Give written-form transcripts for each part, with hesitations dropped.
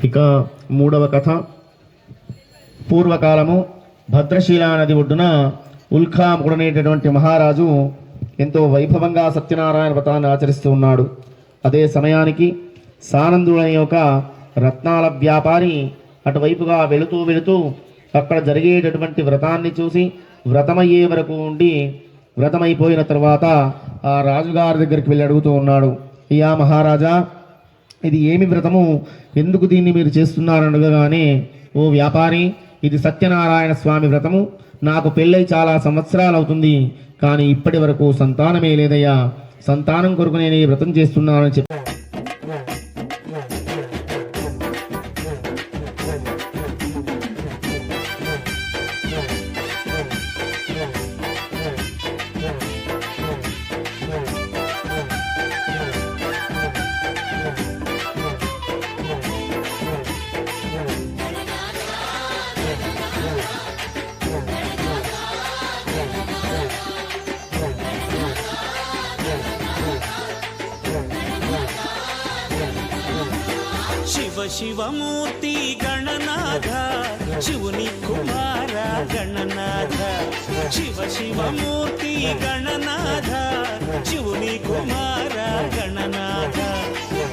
ఇక మూడవ కథ. పూర్వకాలము భద్రశీల నది ఒడ్డున ఉల్కాముడనేటటువంటి మహారాజు ఎంతో వైభవంగా సత్యనారాయణ వ్రతాన్ని ఆచరిస్తూ ఉన్నాడు. అదే సమయానికి సానందుడు అనే ఒక రత్నాల వ్యాపారి అటువైపుగా వెళుతూ అక్కడ జరిగేటటువంటి వ్రతాన్ని చూసి వ్రతమయ్యే వరకు ఉండి వ్రతమైపోయిన తర్వాత ఆ రాజుగారి దగ్గరికి వెళ్ళి అడుగుతూ ఉన్నాడు, అయ్యా మహారాజా, ఇది ఏమి వ్రతము, ఎందుకు దీన్ని మీరు చేస్తున్నారని అడగగానే, ఓ వ్యాపారి, ఇది సత్యనారాయణ స్వామి వ్రతము, నాకు పెళ్ళై చాలా సంవత్సరాలు అవుతుంది, కానీ ఇప్పటి వరకు సంతానమే లేదయ్యా, సంతానం కొరకు నేను ఈ వ్రతం చేస్తున్నానని చెప్పి शिव शिवमूर्ति गणनाथ शिवनी कुमार गणनाथ शिव शिवमूर्ति गणनाथ शिवनी कुमार गणनाथ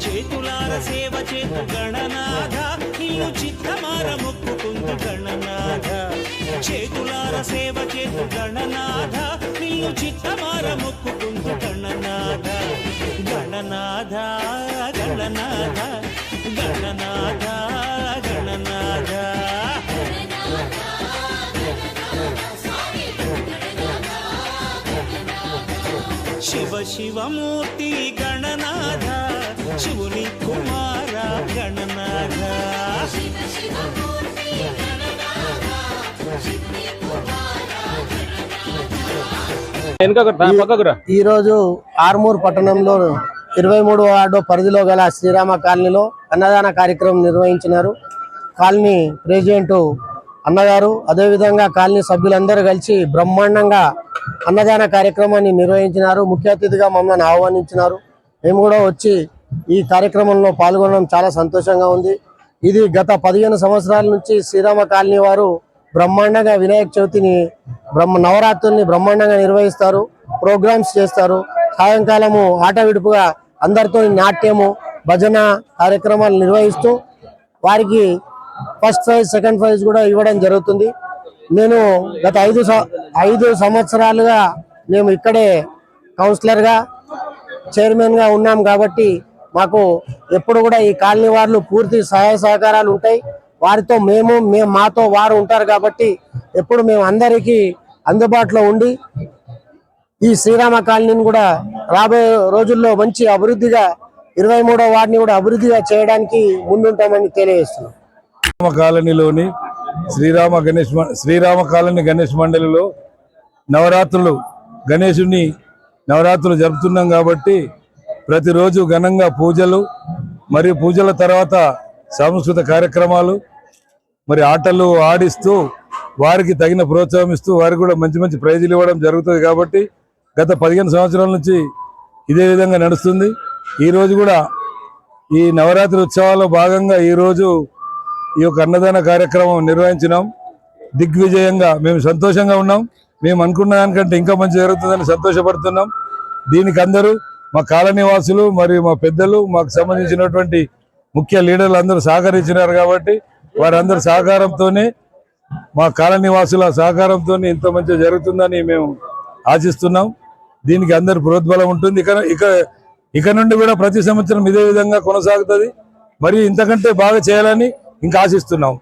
చేతులార సేవ చేతు గణనాథ నిన్ను చిత్తమార మొక్కుకుందు గణనాథ చేతులార సేవ చేతు గణనాథ నిన్ను చిత్తమార మొక్కుకుందు గణనాథ గణనాథ గణనాథ గణనాథ గణనాథ शिव शिवमूर्ति गणनाथ शिवनी कुमार गणनाथ ఈ రోజు ఆర్మూర్ పట్టణంలో 23వ వార్డు పరిధిలో గల శ్రీరామ కాలనీలో అన్నదాన కార్యక్రమం నిర్వహించినారు. కాలనీ ప్రెసిడెంట్ అన్నగారు అదేవిధంగా కాలనీ సభ్యులందరూ కలిసి బ్రహ్మాండంగా అన్నదాన కార్యక్రమాన్ని నిర్వహించినారు. ముఖ్య అతిథిగా మమ్మల్ని ఆహ్వానించినారు. మేము కూడా వచ్చి ఈ కార్యక్రమంలో పాల్గొనడం చాలా సంతోషంగా ఉంది. ఇది గత 15 సంవత్సరాల నుంచి శ్రీరామ కాలనీ వారు బ్రహ్మాండంగా వినాయక చవితిని నవరాత్రుల్ని బ్రహ్మాండంగా నిర్వహిస్తారు, ప్రోగ్రామ్స్ చేస్తారు. సాయంకాలము ఆట విడుపుగా అందరితో నాట్యము భజన కార్యక్రమాలు నిర్వహిస్తూ వారికి ఫస్ట్ ప్రైజ్ సెకండ్ ప్రైజ్ కూడా ఇవ్వడం జరుగుతుంది. నేను గత 5 సంవత్సరాలుగా మేము ఇక్కడే కౌన్సిలర్గా చైర్మన్గా ఉన్నాం కాబట్టి మాకు ఎప్పుడు కూడా ఈ కాలనీ వాళ్ళు పూర్తి సహాయ సహకారాలు ఉంటాయి. వారితో మాతో వారు ఉంటారు కాబట్టి ఎప్పుడు మేము అందరికీ అందుబాటులో ఉండి ఈ శ్రీరామ కాలనీని కూడా రాబోయే రోజుల్లో మంచి అభివృద్ధిగా 23వ వార్డుని కూడా అభివృద్ధిగా చేయడానికి ముందుంటామని తెలియజేస్తున్నాం. కాలనీలోని శ్రీరామ కాలనీ గణేష్ మండలిలో నవరాత్రులు జరుపుతున్నాం కాబట్టి ప్రతిరోజు ఘనంగా పూజలు మరియు పూజల తర్వాత సాంస్కృతిక కార్యక్రమాలు మరి ఆటలు ఆడిస్తూ వారికి తగిన ప్రోత్సాహం ఇస్తూ వారికి కూడా మంచి మంచి ప్రైజులు ఇవ్వడం జరుగుతుంది. కాబట్టి గత 15 సంవత్సరాల నుంచి ఇదే విధంగా నడుస్తుంది. ఈరోజు కూడా ఈ నవరాత్రి ఉత్సవాల్లో భాగంగా ఈరోజు ఈ యొక్క అన్నదాన కార్యక్రమం నిర్వహించినాం. దిగ్విజయంగా మేము సంతోషంగా ఉన్నాం. మేము అనుకున్న దానికంటే ఇంకా మంచి జరుగుతుందని సంతోషపడుతున్నాం. దీనికి అందరూ మా కాలనీ వాసులు మరియు మా పెద్దలు మాకు సంబంధించినటువంటి ముఖ్య లీడర్లు అందరూ సహకరించినారు. కాబట్టి వారందరి సహకారంతోనే మా కాలనీ వాసుల సహకారంతో ఇంత మంచిగా జరుగుతుందని మేము ఆశిస్తున్నాం. దీనికి అందరి ప్రోద్బలం ఉంటుంది. ఇక నుండి కూడా ప్రతి సంవత్సరం ఇదే విధంగా కొనసాగుతుంది. మరియు ఇంతకంటే బాగా చేయాలని ఇంకా ఆశిస్తున్నాం.